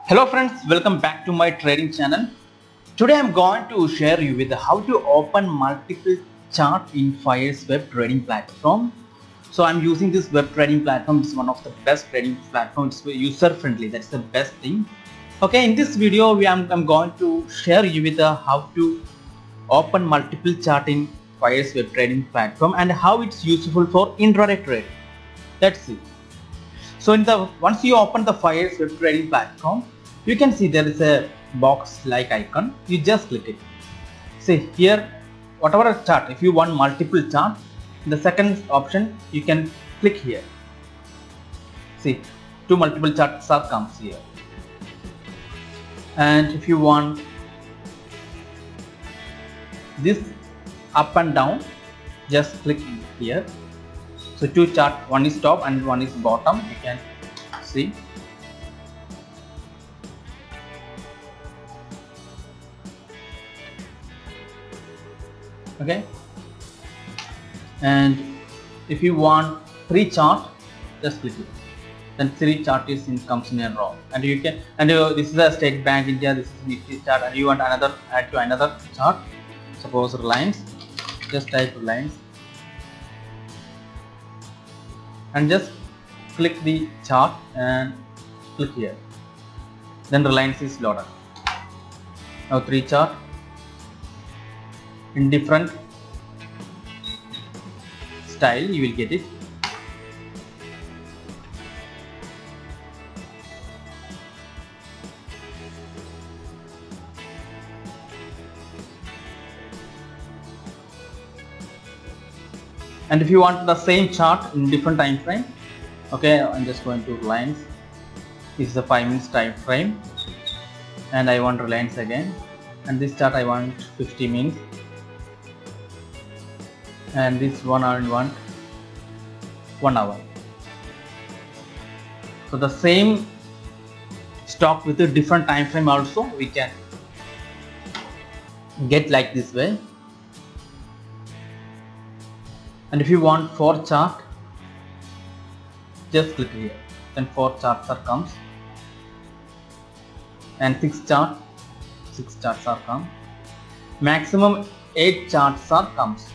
Hello friends, welcome back to my trading channel. Today I am going to share you with how to open multiple chart in Fire's web trading platform. So I am using this web trading platform. It's one of the best trading platforms. It's user friendly. That's the best thing. Okay, in this video I'm going to share you with how to open multiple chart in Fire's web trading platform and how it's useful for intraday trade. That's it. So once you open the Fire's web trading platform, you can see there is a box like icon. You just click it. See here, whatever chart, if you want multiple chart, the second option you can click here. See, two multiple charts are comes here. And if you want this up and down, just click here. So two chart, one is top and one is bottom. You can see. Okay, and if you want three chart, just click it. Then three chart comes in a row, and you can this is a State Bank India, this is Nifty chart, and you want add to another chart, suppose Reliance, just type Reliance and just click the chart and click here. Then Reliance is loaded. Now three chart in different style, you will get it. And if you want the same chart in different time frame, okay, I'm just going to Reliance. This is the 5 minutes time frame, and I want Reliance again, and this chart I want 50 minutes, and this one I want 1 hour. So the same stock with a different time frame also we can get like this way. And if you want 4 chart, just click here. Then 4 charts are comes, and 6 charts are come. Maximum 8 charts are comes.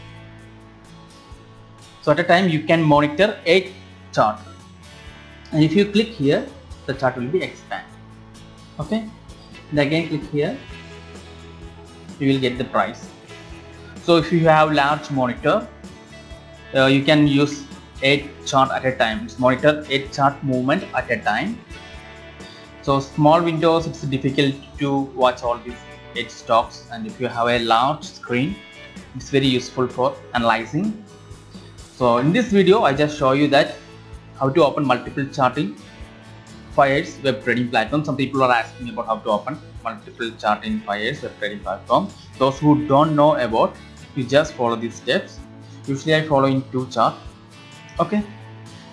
So at a time you can monitor 8 chart, and if you click here, the chart will be expand. Okay, and again click here, you will get the price. So if you have large monitor, you can use 8 chart at a time. It's monitor 8 chart movement at a time. So small windows, it's difficult to watch all these 8 stocks, and if you have a large screen, it's very useful for analyzing. So in this video I just show you that how to open multiple charting Fire's web trading platform. Some people are asking about how to open multiple chart in Fire's web trading platform. Those who don't know about, you just follow these steps. Usually I follow in 2 chart. Okay,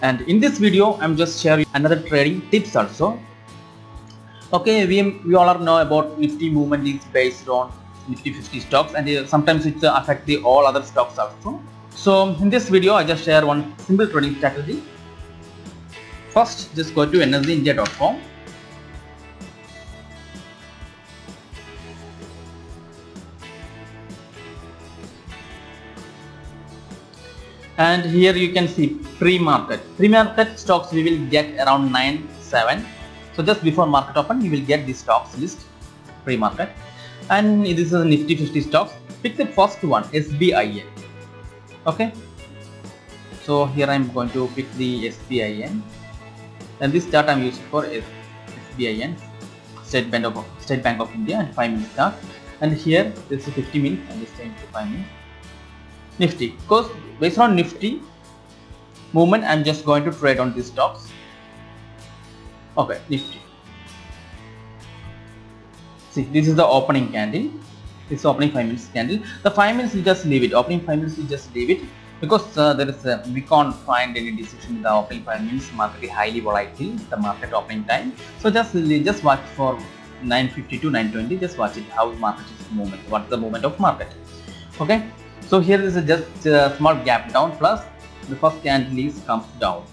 and in this video I'm just sharing another trading tips also. Okay, we all know about Nifty movement is based on Nifty 50 stocks, and sometimes it affects the all other stocks also. So in this video I just share one simple trading strategy. First, just go to energyindia.com. And here you can see pre-market. Pre-market stocks we will get around 9-7. So just before market open, you will get the stocks list pre-market. And this is a Nifty 50 stocks. Pick the first one, SBIN. Okay. So here I am going to pick the SBIN. And this chart I am using for SBIN, State Bank of India, and 5 minute chart. And here this is 50 minutes, and this time to 5 minutes. Nifty, because based on Nifty movement I am just going to trade on these stocks. Okay, Nifty. See, this is the opening candle. This is opening 5 minutes candle. The 5 minutes you just leave it. Opening 5 minutes you just leave it, because there is we can't find any decision in the opening 5 minutes. Market is highly volatile, the market opening time. So just watch for 9:50 to 9:20. Just watch it how the market is movement. What's the movement of market? Okay. So here is just a small gap down, plus the first candle comes down.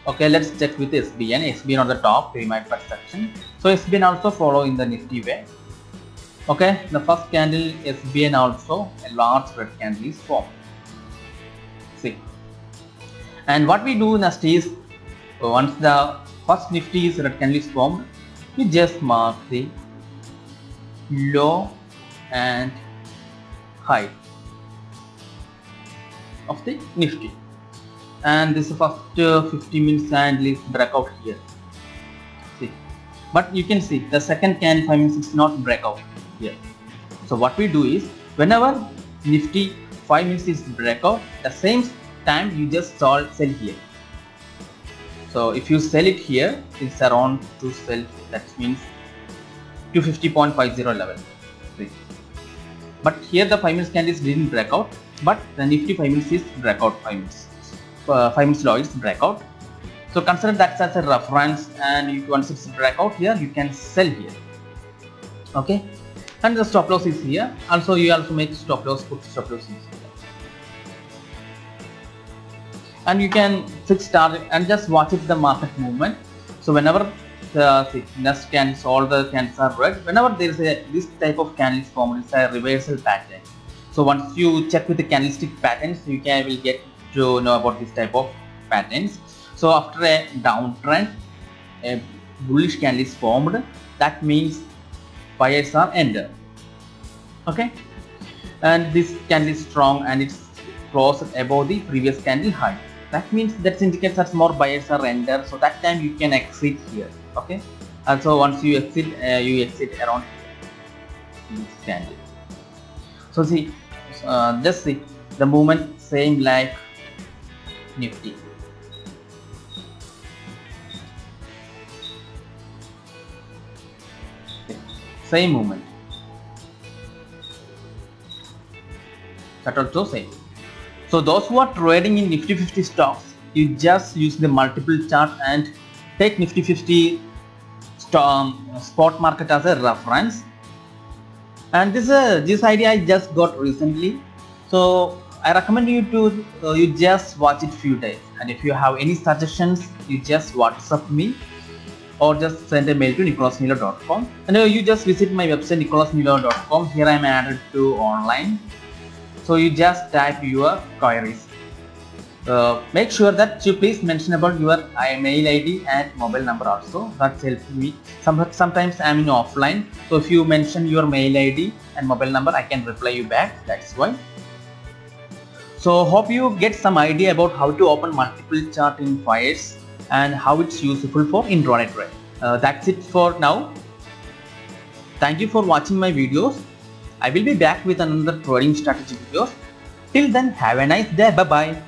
Okay, let's check with SBN. SBN on the top, pre-market section. So SBN also follow in the nifty way. Okay, the first candle SBN also a large red candle is formed. See, and what we do next is once the first nifty is red candle is formed, you just mark the low and high of the nifty. And this first 50 minutes candle is breakout here. See, but you can see the second candle 5 minutes is not breakout here. So what we do is whenever nifty 5 minutes is breakout, the same time you just sell here. So if you sell it here, it's around to sell, that means 250.50 level. See. But here the 5 minutes candles didn't break out, but the nifty 5 minutes is breakout 5 minutes. 5 minutes low is breakout. So consider that as a reference, and if once it's breakout here, you can sell here. Okay, and the stop loss is here. Also, you also make stop loss, put stop loss is here. And you can fix target and just watch it the market movement. So whenever the next candles, all the candles are red, whenever there is a this type of candle is formed, it's a reversal pattern. So once you check with the candlestick patterns, you will get to know about this type of patterns. So after a downtrend, a bullish candle is formed. That means buyers are entered. Okay, and this candle is strong and it's closed above the previous candle high. That means that indicates that more buyers are entered. So that time you can exit here. Okay, also once you exit around this candle. So see, just see the movement same like nifty. Same movement. That also same. So those who are trading in Nifty 50 stocks, you just use the multiple chart and take Nifty 50 spot market as a reference. And this idea I just got recently. So I recommend you to you just watch it few days, and if you have any suggestions, you just WhatsApp me or just send a mail to nicholasmiller.com, and you just visit my website nicholasmiller.com. Here I am added to online, so you just type your queries. Make sure that you please mention about your mail ID and mobile number also. That helps me. Sometimes I am in offline, so if you mention your mail ID and mobile number, I can reply you back. That's why. So hope you get some idea about how to open multiple chart in Fires and how it's useful for intraday trade. That's it for now. Thank you for watching my videos. I will be back with another trading strategy videos. Till then, have a nice day. Bye bye.